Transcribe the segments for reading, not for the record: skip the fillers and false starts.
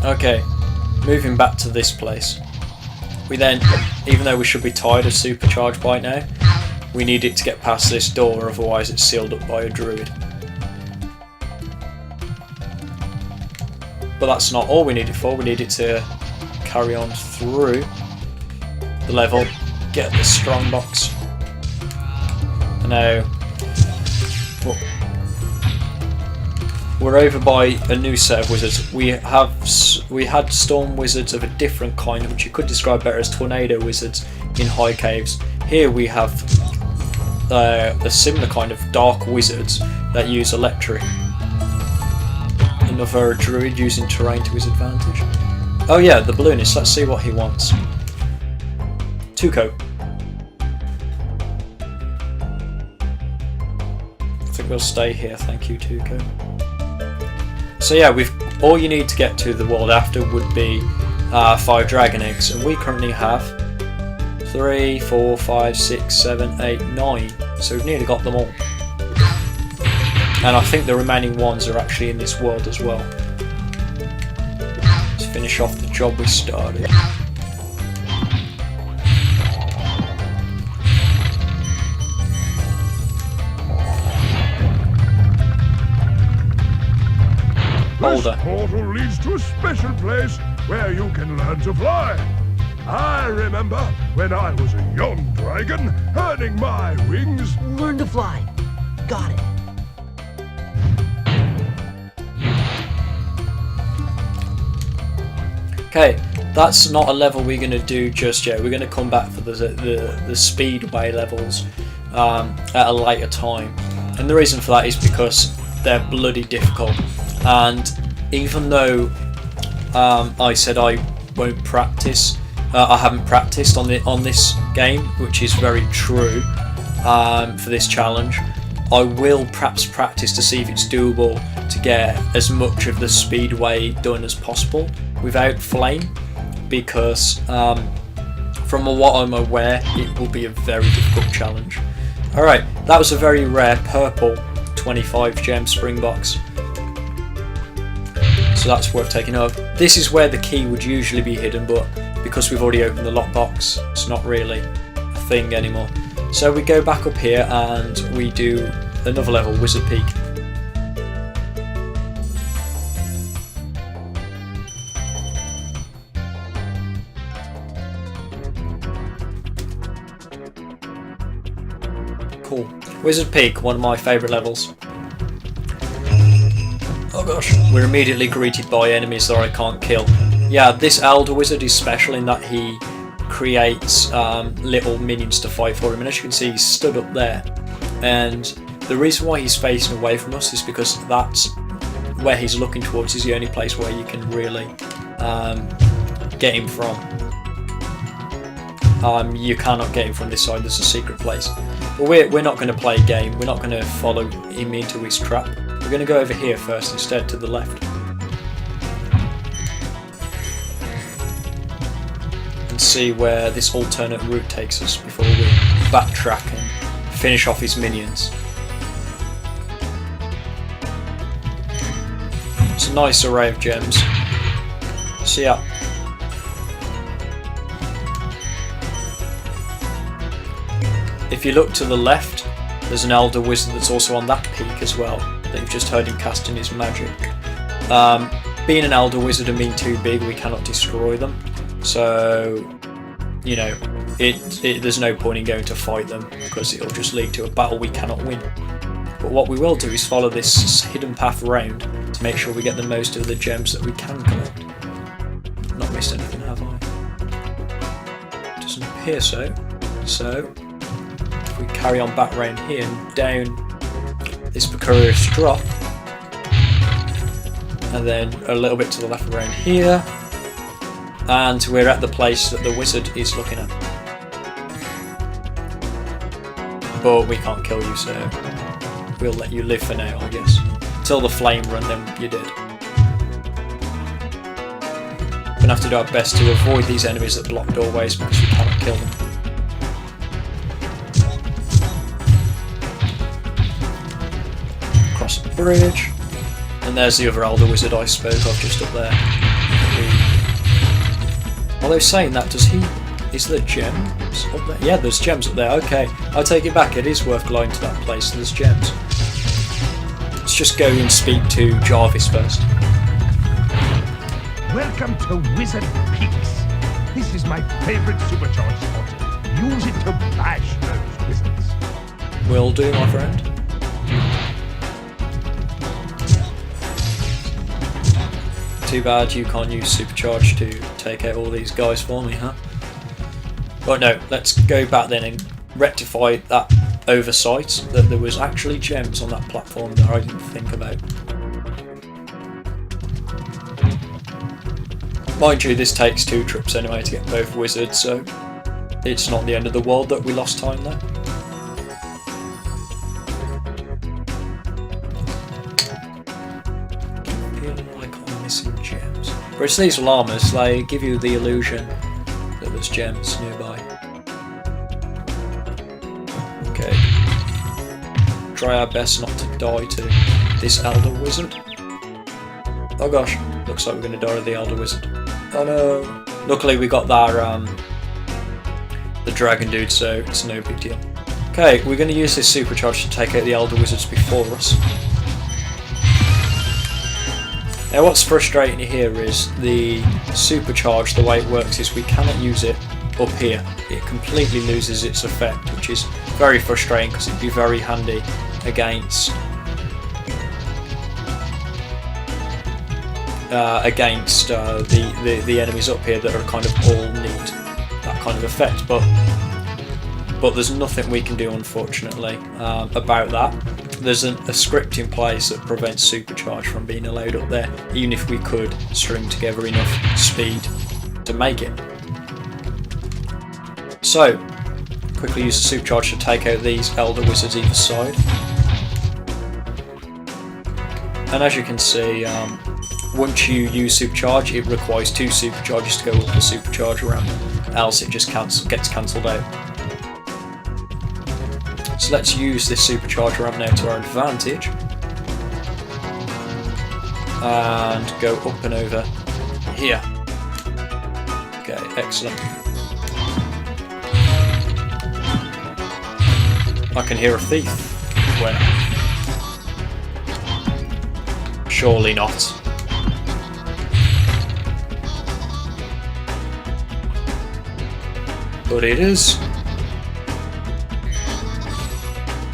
Okay, moving back to this place. We then, even though we should be tired of Supercharge by now, we need it to get past this door, otherwise it's sealed up by a druid. But that's not all we need it for. We need it to carry on through the level, get the strong box. Now, we're over by a new set of wizards. We had storm wizards of a different kind, which you could describe better as tornado wizards in high caves. Here we have a similar kind of dark wizards that use electric. Another druid using terrain to his advantage. Oh yeah, the balloonist. Let's see what he wants. Tuco. I think we'll stay here. Thank you, Tuco. So yeah, all you need to get to the world after would be 5 dragon eggs, and we currently have 3, 4, 5, 6, 7, 8, 9. So we've nearly got them all. And I think the remaining ones are actually in this world as well. Let's finish off the job we started. Boulder. This portal leads to a special place where you can learn to fly. I remember when I was a young dragon, earning my wings. Learn to fly. Got it. Okay, that's not a level we're going to do just yet. We're going to come back for the Speedway levels at a later time. And the reason for that is because they're bloody difficult. And even though I said I won't practice, I haven't practiced on this game, which is very true for this challenge. I will perhaps practice to see if it's doable to get as much of the Speedway done as possible without flame, because from what I'm aware it will be a very difficult challenge. Alright, that was a very rare purple 25 gem spring box, so that's worth taking up. This is where the key would usually be hidden, but because we've already opened the lockbox, it's not really a thing anymore. So we go back up here and we do another level, Wizard Peak. Cool. Wizard Peak, one of my favourite levels. Oh gosh. We're immediately greeted by enemies that I can't kill. Yeah, this Elder Wizard is special in that he creates little minions to fight for him, and as you can see he's stood up there, and the reason why he's facing away from us is because that's where he's looking towards is the only place where you can really get him from. You cannot get him from this side, there's a secret place. But we're not going to play a game, we're not going to follow him into his trap. We're going to go over here first instead, to the left. And see where this alternate route takes us before we backtrack and finish off his minions. It's a nice array of gems. So yeah. If you look to the left, there's an Elder Wizard that's also on that peak as well, that you've just heard him casting his magic. Being an Elder Wizard and being too big, we cannot destroy them. So, you know, there's no point in going to fight them, because it'll just lead to a battle we cannot win. But what we will do is follow this hidden path round to make sure we get the most of the gems that we can collect. Not missed anything, have I? Doesn't appear so. So, if we carry on back round here and down this precarious drop, and then a little bit to the left around here, and we're at the place that the wizard is looking at. But we can't kill you, so we'll let you live for now, I guess. Until the flame run, then you're dead. We're going to have to do our best to avoid these enemies that block doorways, because we cannot kill them. Across the bridge. And there's the other Elder Wizard I spoke of just up there. Although saying that, is there gems up there? Yeah, there's gems up there. Okay, I take it back. It is worth going to that place. There's gems. Let's just go and speak to Jarvis first. Welcome to Wizard Peaks. This is my favorite supercharge spot. Use it to bash those wizards. Will do, my friend. Too bad you can't use Supercharge to take out all these guys for me, huh? Right, no, let's go back then and rectify that oversight that there was actually gems on that platform that I didn't think about. Mind you, this takes 2 trips anyway to get both wizards, so it's not the end of the world that we lost time there. Whereas these llamas, they give you the illusion that there's gems nearby. Okay. Try our best not to die to this Elder Wizard. Oh gosh, looks like we're going to die to the Elder Wizard. Oh no. Luckily we got that, the dragon dude, so it's no big deal. Okay, we're going to use this Supercharge to take out the Elder Wizards before us. Now what's frustrating here is the Supercharge, the way it works is we cannot use it up here. It completely loses its effect, which is very frustrating because it'd be very handy against the enemies up here that are kind of all need that kind of effect. But there's nothing we can do, unfortunately, about that. There's a script in place that prevents Supercharge from being allowed up there, even if we could string together enough speed to make it. So, quickly use the Supercharge to take out these Elder Wizards either side. And as you can see, once you use Supercharge, it requires 2 Supercharges to go up the Supercharge ramp, else it just gets cancelled out. So let's use this Supercharge ramp now to our advantage and go up and over here. Okay, excellent. I can hear a thief. Where? Surely not. But it is.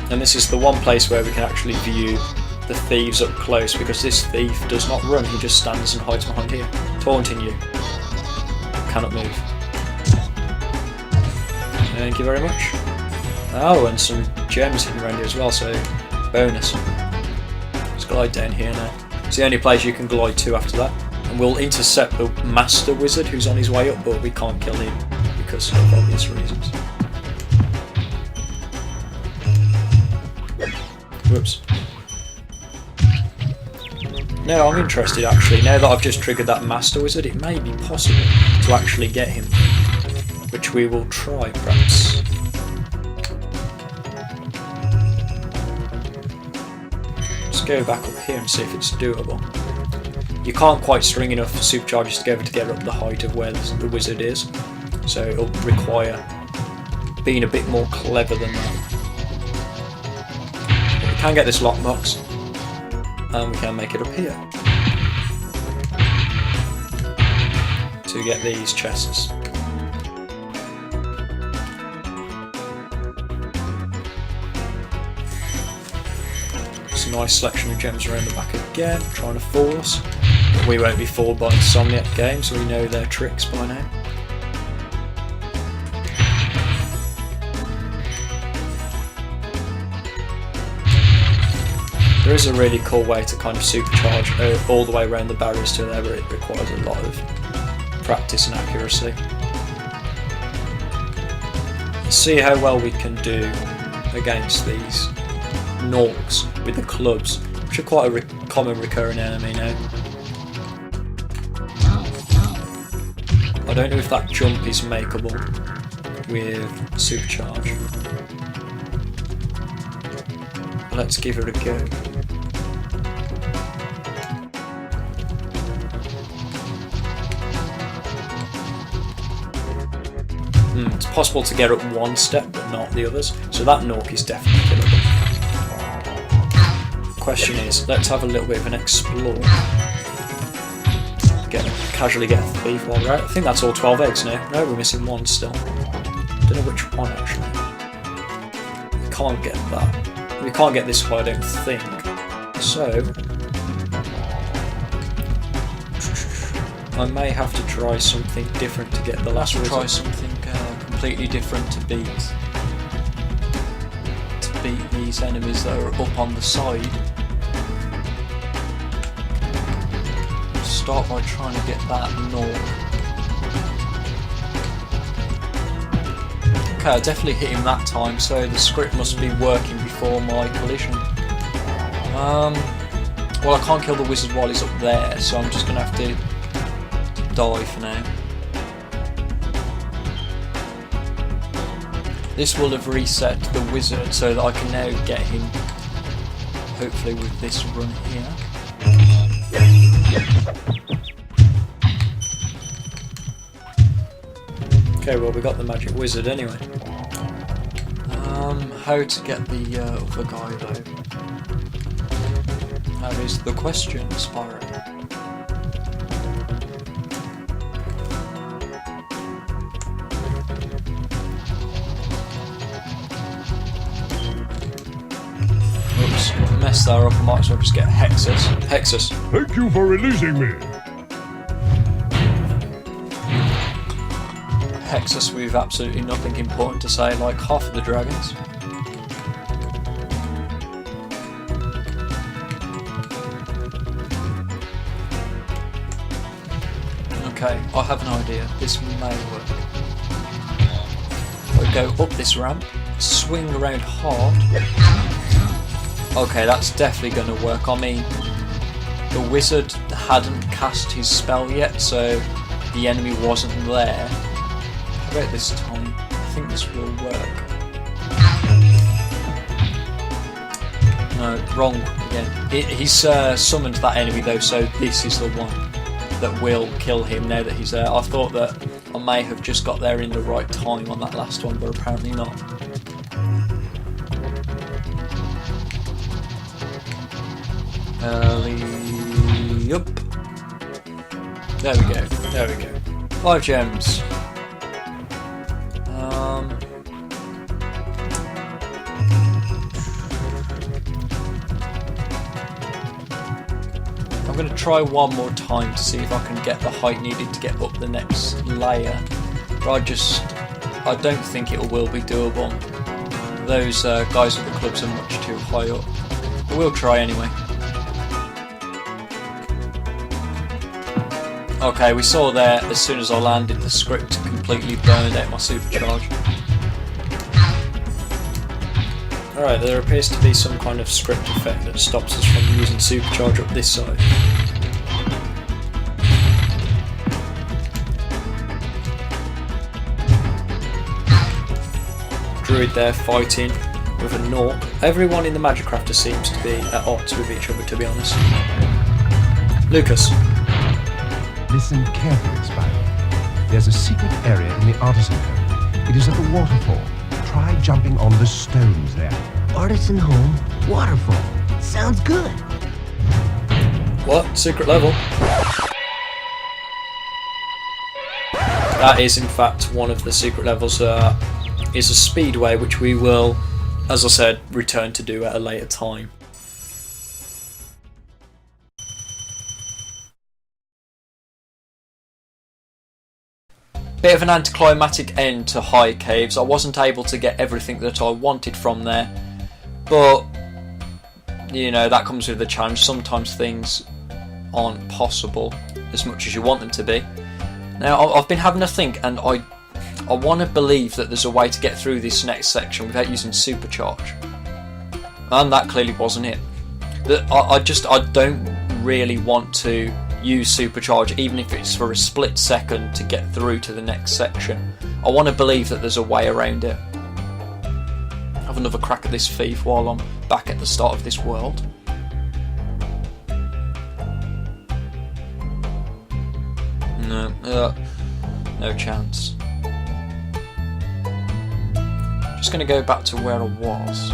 And this is the one place where we can actually view the thieves up close, because this thief does not run, he just stands and hides behind here, taunting you. Cannot move. Thank you very much. Oh, and some gems hidden around here as well, so bonus. Let's glide down here now. It's the only place you can glide to after that. And we'll intercept the Master Wizard who's on his way up, but we can't kill him because of obvious reasons. Whoops. Now I'm interested actually, now that I've just triggered that Master Wizard, it may be possible to actually get him, which we will try perhaps. Let's go back up here and see if it's doable. You can't quite string enough Supercharges together to get up the height of where the wizard is, so it'll require being a bit more clever than that. We can get this lockbox, and we can make it up here to get these chests. It's a nice selection of gems around the back again, trying to fool us. But we won't be fooled by Insomniac Games, we know their tricks by now. There is a really cool way to kind of supercharge all the way around the barriers to there, but it requires a lot of practice and accuracy. Let's see how well we can do against these Norks with the clubs, which are quite a common recurring enemy now. I don't know if that jump is makeable with Supercharge. Let's give it a go. It's possible to get up one step, but not the others. So that Nork is definitely killable. Question is, let's have a little bit of an explore. Casually get a thief while we're out. I think that's all 12 eggs now. No, we're missing one still. Don't know which one actually. We can't get that. We can't get this one, I don't think. So I may have to try something different to get the last result. Try something completely different to beat these enemies that are up on the side. Start by trying to get that Nork. Okay, I definitely hit him that time, so the script must be working before my collision. Well, I can't kill the wizard while he's up there, so I'm just going to have to die for now. This will have reset the wizard so that I can now get him, hopefully with this run here. Okay, well we got the magic wizard anyway. How to get the other guy though? That is the question, Spyro. Oops, messed that up. I might as well just get Hexus. Hexus. Thank you for releasing me. Hexus with absolutely nothing important to say, like half of the dragons. Okay, I have an idea. This may work. I'll go up this ramp, swing around hard. Okay, that's definitely going to work. I mean, the wizard hadn't cast his spell yet, so the enemy wasn't there. How about this time? I think this will work. No, wrong again. He's summoned that enemy though, so this is the one that will kill him now that he's there. I thought that I may have just got there in the right time on that last one, but apparently not. Yup. There we go. There we go. 5 gems. I'm going to try one more time to see if I can get the height needed to get up the next layer, but I don't think it will be doable. Those guys with the clubs are much too high up, but we'll try anyway. Okay, we saw there as soon as I landed the script completely burned out my supercharge. Alright, there appears to be some kind of script effect that stops us from using Supercharge up this side. Druid there fighting with a Nork. Everyone in the Magicrafter seems to be at odds with each other, to be honest. Lucas. Listen carefully, Spyro. There's a secret area in the Artisan Home. It is at the waterfall. Try jumping on the stones there. Artisan home, waterfall. Sounds good. What? Secret level? That is in fact one of the secret levels. Is a speedway, which we will, as I said, return to do at a later time. Bit of an anticlimactic end to High Caves. I wasn't able to get everything that I wanted from there, but you know, that comes with the challenge. Sometimes things aren't possible as much as you want them to be. Now I've been having a think, and I want to believe that there's a way to get through this next section without using Supercharge, and that clearly wasn't it. I don't really want to use Supercharge, even if it's for a split second, to get through to the next section. I want to believe that there's a way around it. Have another crack at this thief while I'm back at the start of this world. No chance. just going to go back to where I was.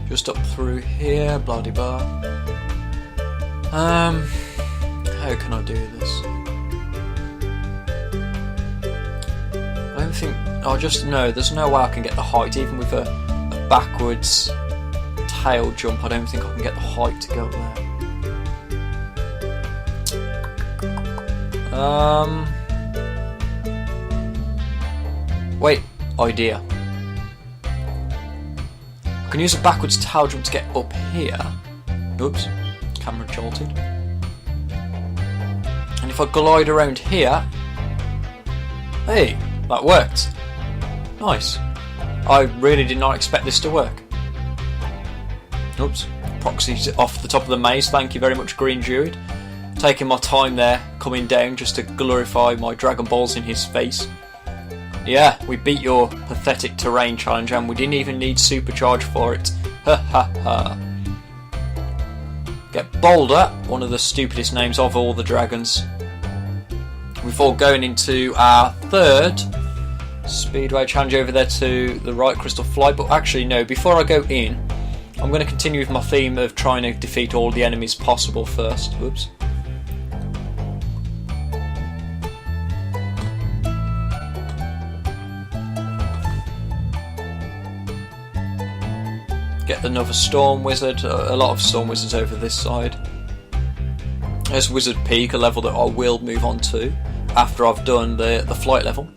Just up through here, blah de blah. How can I do this? I don't think. I just know there's no way I can get the height, even with a backwards tail jump. I don't think I can get the height to go there. Wait, idea. I can use a backwards tail jump to get up here. Oops, camera jolted. And if I glide around here, hey, that worked. Nice. I really did not expect this to work. Oops, proxies off the top of the maze. Thank you very much, Green Druid. Taking my time there, coming down just to glorify my Dragon Balls in his face. Yeah, we beat your pathetic terrain challenge and we didn't even need Supercharge for it. Ha ha ha. Get Boulder, one of the stupidest names of all the dragons. Before going into our third Speedway challenge over there to the right, Crystal Flight. But actually no, before I go in, I'm going to continue with my theme of trying to defeat all the enemies possible first. Whoops. Get another Storm Wizard, a lot of Storm Wizards over this side. There's Wizard Peak, a level that I will move on to after I've done the flight level.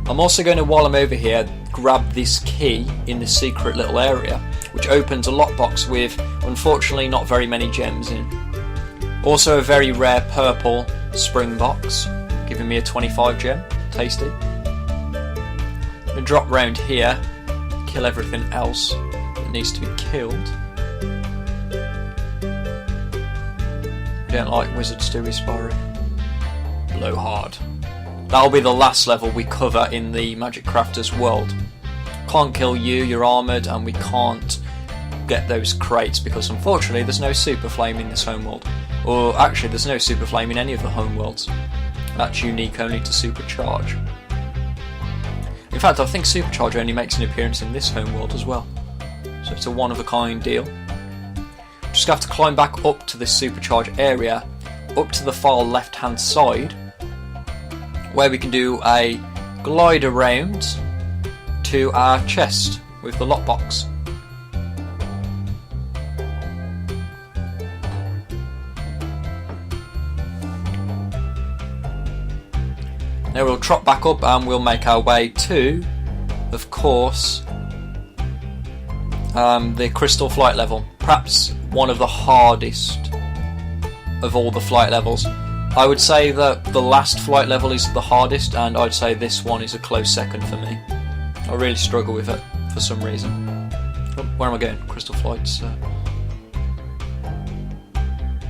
I'm also going to, while I'm over here, grab this key in the secret little area, which opens a lockbox with, unfortunately, not very many gems in. Also a very rare purple spring box, giving me a 25 gem. Tasty. I'm going to drop round here, kill everything else needs to be killed. We don't like wizards, do we, Spyro? Blow hard. That'll be the last level we cover in the Magic Crafters world. Can't kill you, you're armoured, and we can't get those crates because unfortunately there's no Super Flame in this homeworld. Or actually there's no Super Flame in any of the homeworlds. That's unique only to Supercharge. In fact, I think Supercharge only makes an appearance in this homeworld as well. So it's a one-of-a-kind deal. Just have to climb back up to this Supercharge area, up to the far left-hand side, where we can do a glide around to our chest with the lockbox. Now we'll trot back up and we'll make our way to, of course, the Crystal Flight level. Perhaps one of the hardest of all the flight levels. I would say that the last flight level is the hardest, and I'd say this one is a close second for me. I really struggle with it for some reason. Oh, where am I going? Crystal Flight's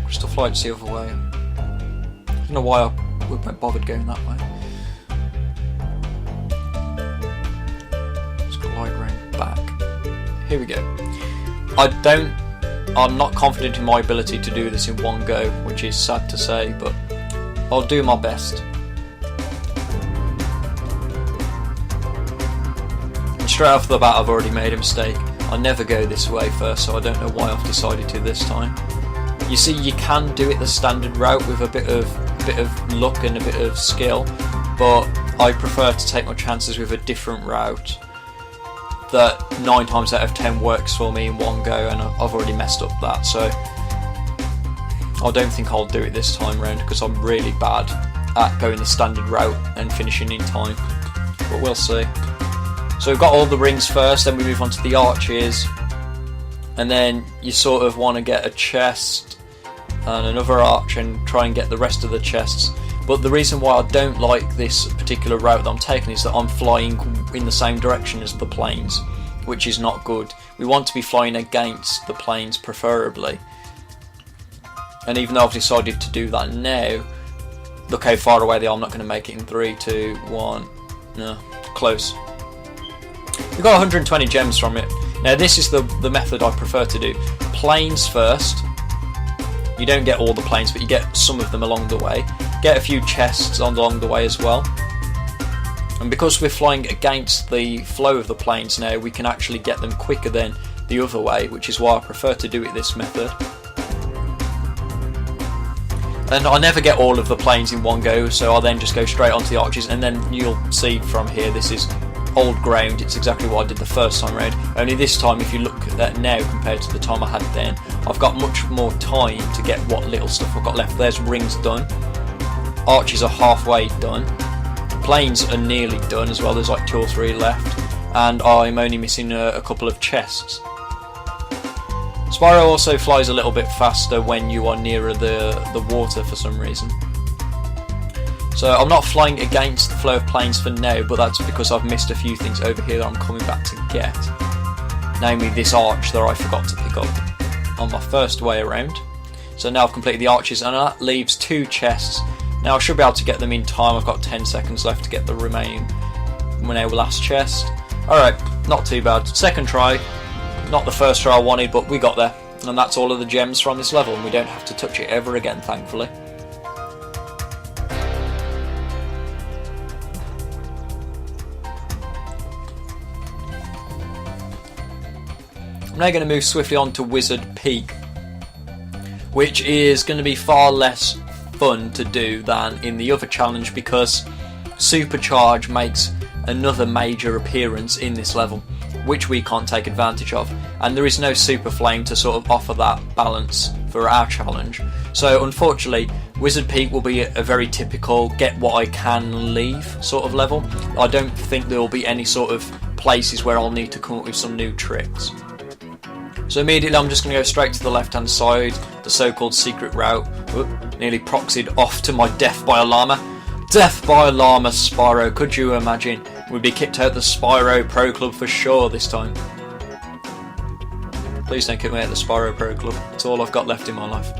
Crystal Flight's the other way. I don't know why I wouldn't bothered going that way. Let's glide round back. Here we go. I'm not confident in my ability to do this in one go, which is sad to say, but I'll do my best. And straight off the bat I've already made a mistake. I never go this way first, so I don't know why I've decided to this time. You see, you can do it the standard route with a bit of luck and a bit of skill, but I prefer to take my chances with a different route that 9 times out of 10 works for me in one go, and I've already messed up that, so I don't think I'll do it this time round because I'm really bad at going the standard route and finishing in time, but we'll see. So we've got all the rings first, then we move on to the arches, and then you sort of want to get a chest and another arch and try and get the rest of the chests. But the reason why I don't like this particular route that I'm taking is that I'm flying in the same direction as the planes, which is not good. We want to be flying against the planes preferably. And even though I've decided to do that now, look how far away they are. I'm not going to make it in 3, 2, 1. No, close. We got 120 gems from it. Now this is the method I prefer to do. Planes first. You don't get all the planes, but you get some of them along the way. Get a few chests along the way as well. And because we're flying against the flow of the planes now, we can actually get them quicker than the other way, which is why I prefer to do it this method. And I never get all of the planes in one go, so I'll then just go straight onto the arches, and then you'll see from here this is old ground. It's exactly what I did the first time round, only this time if you look at that now compared to the time I had then, I've got much more time to get what little stuff I've got left. There's rings done, arches are halfway done, planes are nearly done as well, there's like 2 or 3 left, and I'm only missing a couple of chests. Spyro also flies a little bit faster when you are nearer the water for some reason. So I'm not flying against the flow of planes for now, but that's because I've missed a few things over here that I'm coming back to get. Namely this arch that I forgot to pick up on my first way around. So now I've completed the arches, and that leaves 2 chests. Now I should be able to get them in time. I've got 10 seconds left to get the remaining last chest. Alright, not too bad. Second try. Not the first try I wanted, but we got there. And that's all of the gems from this level, and we don't have to touch it ever again, thankfully. I'm now going to move swiftly on to Wizard Peak, which is going to be far less fun to do than in the other challenge, because Supercharge makes another major appearance in this level, which we can't take advantage of, and there is no super flame to sort of offer that balance for our challenge. So unfortunately Wizard Peak will be a very typical get what I can leave sort of level. I don't think there will be any sort of places where I'll need to come up with some new tricks. So immediately I'm just going to go straight to the left hand side, the so-called secret route. Whoop, nearly proxied off to my death by a llama. Death by a llama, Spyro, could you imagine? We'd be kicked out the Spyro Pro Club for sure this time. Please don't kick me out the Spyro Pro Club. It's all I've got left in my life.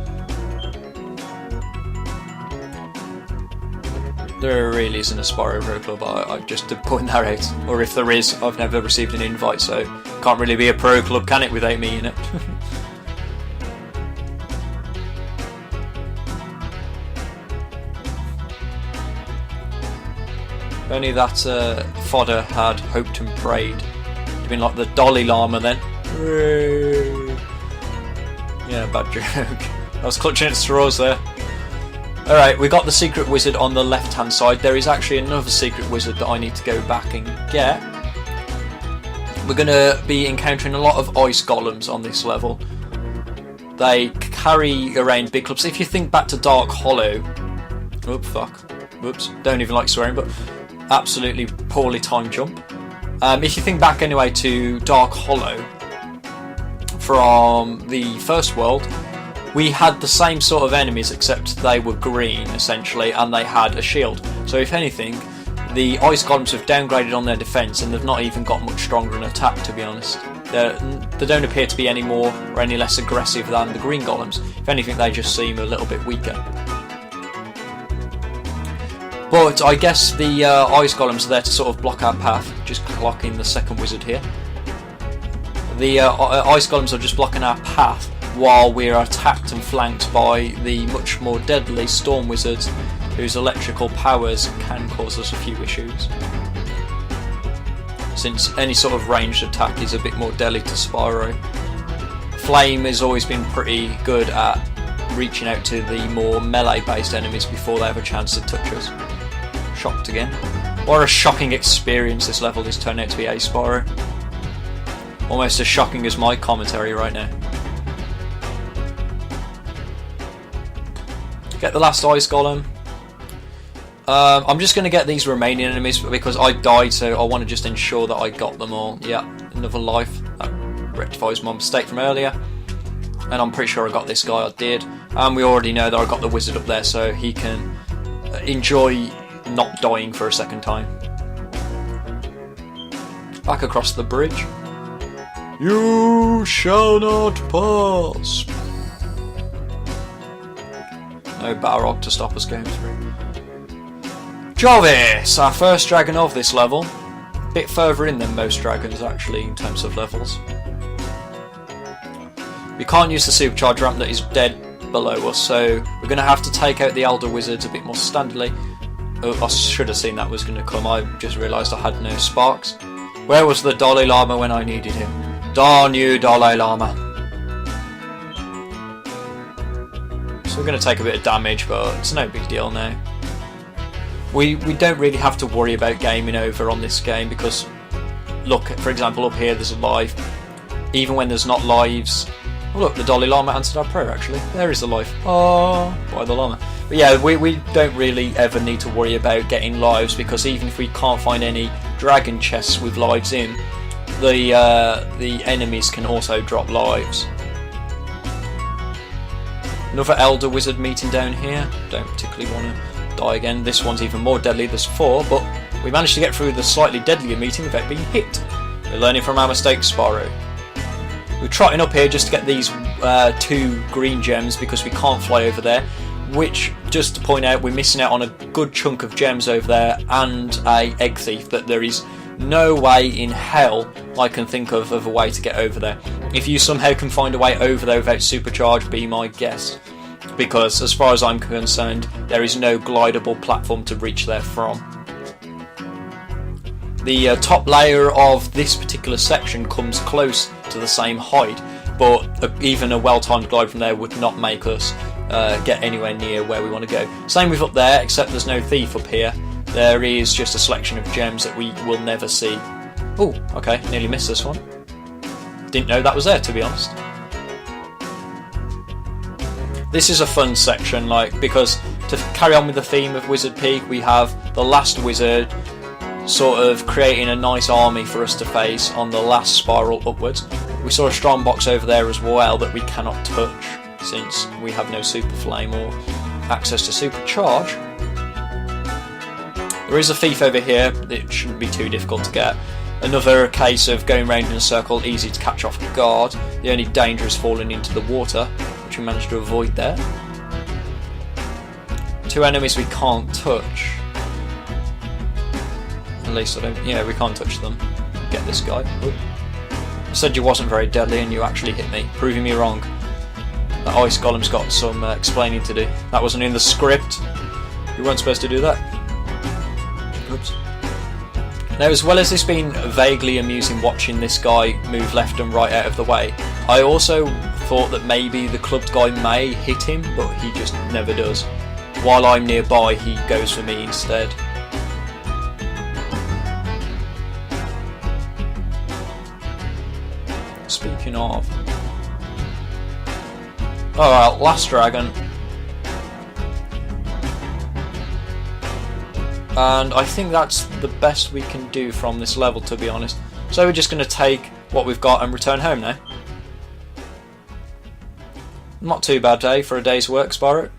There really isn't a Spyro Pro Club, I just to point that out. Or if there is, I've never received an invite, so can't really be a Pro Club, can it, without me in it? If only that fodder had hoped and prayed. You'd been like the Dolly Llama then. Yeah, bad joke. I was clutching at straws there. Alright, we got the secret wizard on the left hand side. There is actually another secret wizard that I need to go back and get. We're going to be encountering a lot of Ice Golums on this level. They carry around big clubs. If you think back to Dark Hollow... Whoops, don't even like swearing, but absolutely poorly timed jump. If you think back anyway to Dark Hollow from the first world, we had the same sort of enemies except they were green essentially, and they had a shield. So if anything, the Ice Golems have downgraded on their defence, and they've not even got much stronger in attack, to be honest. They don't appear to be any more or any less aggressive than the green Golems. If anything, they just seem a little bit weaker. But I guess the Ice Golems are there to sort of block our path. Just clocking the second wizard here. The Ice Golems are just blocking our path while we're attacked and flanked by the much more deadly Storm Wizards, whose electrical powers can cause us a few issues, since any sort of ranged attack is a bit more deadly to Spyro. Flame has always been pretty good at reaching out to the more melee based enemies before they have a chance to touch us. Shocked again. What a shocking experience this level is turning out to be, Spyro. Almost as shocking as my commentary right now. Get the last Ice Golem. I'm just going to get these remaining enemies because I died, so I want to just ensure that I got them all. Yeah, another life. That rectifies my mistake from earlier. And I'm pretty sure I got this guy, I did. And we already know that I got the wizard up there, so he can enjoy not dying for a second time. Back across the bridge. You shall not pass. No Balrog to stop us going through. Jarvis, our first dragon of this level. bit further in than most dragons actually in terms of levels. We can't use the Supercharge ramp that is dead below us, so we're going to have to take out the Elder Wizards a bit more standardly. Oh, I should have seen that was going to come. I just realised I had no sparks. Where was the Dalai Lama when I needed him? Darn you, Dalai Lama. So we're going to take a bit of damage, but it's no big deal now. We don't really have to worry about gaming over on this game because, look, for example, up here there's a life. Even when there's not lives... Oh look, the Dalai Lama answered our prayer actually. There is the life. Oh, by the Lama. But yeah, we don't really ever need to worry about getting lives because even if we can't find any dragon chests with lives in, the enemies can also drop lives. Another Elder Wizard meeting down here. Don't particularly want to die again. This one's even more deadly. There's 4, but we managed to get through the slightly deadlier meeting without being hit. We're learning from our mistakes, Spyro. We're trotting up here just to get these 2 green gems because we can't fly over there, which, just to point out, we're missing out on a good chunk of gems over there and a egg thief that there is no way in hell I can think of a way to get over there. If you somehow can find a way over there without Supercharge, be my guest, because as far as I'm concerned there is no glidable platform to reach there from. The top layer of this particular section comes close to the same height, but even a well-timed glide from there would not make us get anywhere near where we want to go. Same with up there, except there's no thief up here. There is just a selection of gems that we will never see. Oh, okay, nearly missed this one. Didn't know that was there, to be honest. This is a fun section, because to carry on with the theme of Wizard Peak, we have the last wizard sort of creating a nice army for us to face on the last spiral upwards. We saw a strong box over there as well that we cannot touch since we have no Super Flame or access to Supercharge. There is a thief over here, it shouldn't be too difficult to get. Another case of going round in a circle, easy to catch off guard. The only danger is falling into the water, which we managed to avoid there. 2 enemies we can't touch. At least I don't... yeah, we can't touch them. Get this guy. Oop. I said you wasn't very deadly and you actually hit me, proving me wrong. That Ice Golum's got some explaining to do. That wasn't in the script. You weren't supposed to do that. Oops. Now, as well as this being vaguely amusing watching this guy move left and right out of the way, I also thought that maybe the clubbed guy may hit him, but he just never does. While I'm nearby, he goes for me instead. Speaking of... alright, last dragon. And I think that's the best we can do from this level, to be honest. So we're just going to take what we've got and return home now. Not too bad day for a day's work, Spyro.